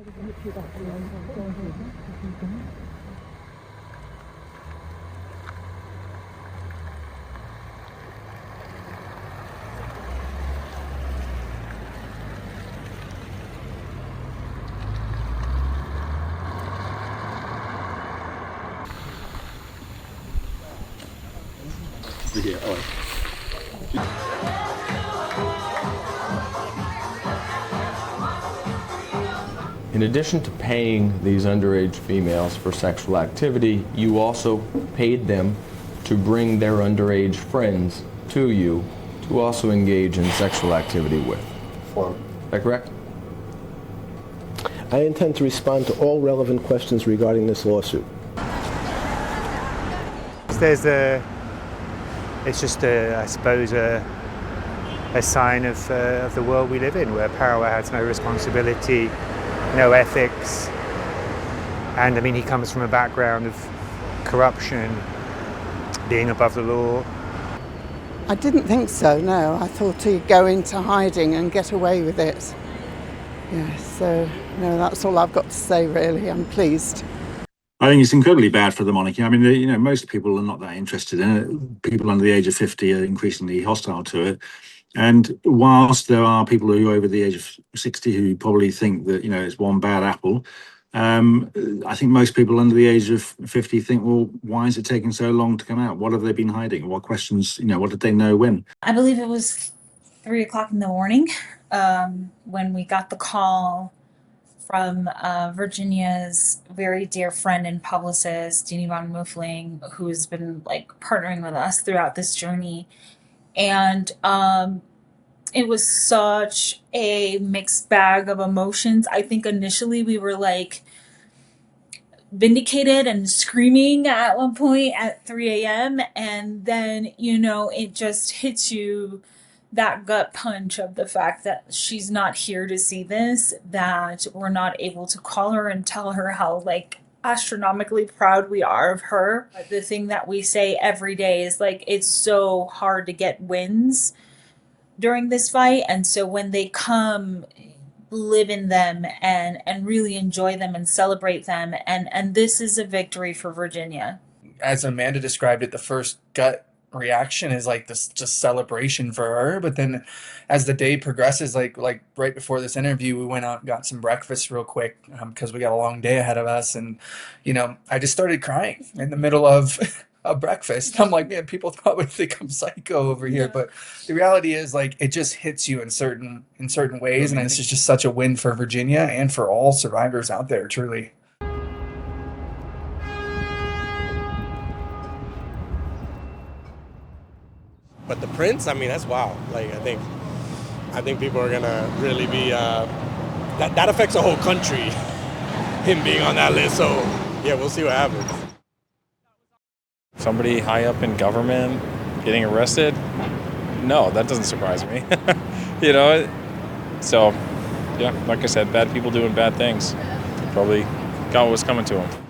Yeah, In addition to paying these underage females for sexual activity, you also paid them to bring their underage friends to you to also engage in sexual activity with. Is that correct? I intend to respond to all relevant questions regarding this lawsuit. It's just, I suppose, a sign of the world we live in, where power has no responsibility, no ethics. And I mean, he comes from a background of corruption, being above the law. I didn't think so, no. I thought he'd go into hiding and get away with it. Yeah, so, no, that's all I've got to say, really. I'm pleased. I think it's incredibly bad for the monarchy. I mean, most people are not that interested in it. People under the age of 50 are increasingly hostile to it. And whilst there are people who are over the age of 60 who probably think that, it's one bad apple, I think most people under the age of 50 think, well, why is it taking so long to come out? What have they been hiding? What questions, what did they know when? I believe it was 3 o'clock in the morning when we got the call from Virginia's very dear friend and publicist, Jeannie von Muffling, who's been partnering with us throughout this journey. And it was such a mixed bag of emotions. I think initially we were vindicated and screaming at one point at 3 a.m. And then, it just hits you, that gut punch of the fact that she's not here to see this, that we're not able to call her and tell her how astronomically proud we are of her. The thing that we say every day is it's so hard to get wins during this fight. And so when they come, live in them and really enjoy them and celebrate them. And this is a victory for Virginia. As Amanda described it, the first gut reaction is this just celebration for her. But then as the day progresses, like right before this interview, we went out and got some breakfast real quick because we got a long day ahead of us. And, I just started crying in the middle of a breakfast. I'm like, man, people probably think I'm psycho over here. But the reality is it just hits you in certain ways. And this is just such a win for Virginia and for all survivors out there, truly. But the prince, that's wild. I think people are gonna really be. That affects a whole country. Him being on that list. So yeah, we'll see what happens. Somebody high up in government getting arrested? No, that doesn't surprise me. So yeah, like I said, bad people doing bad things. Probably got what was coming to them.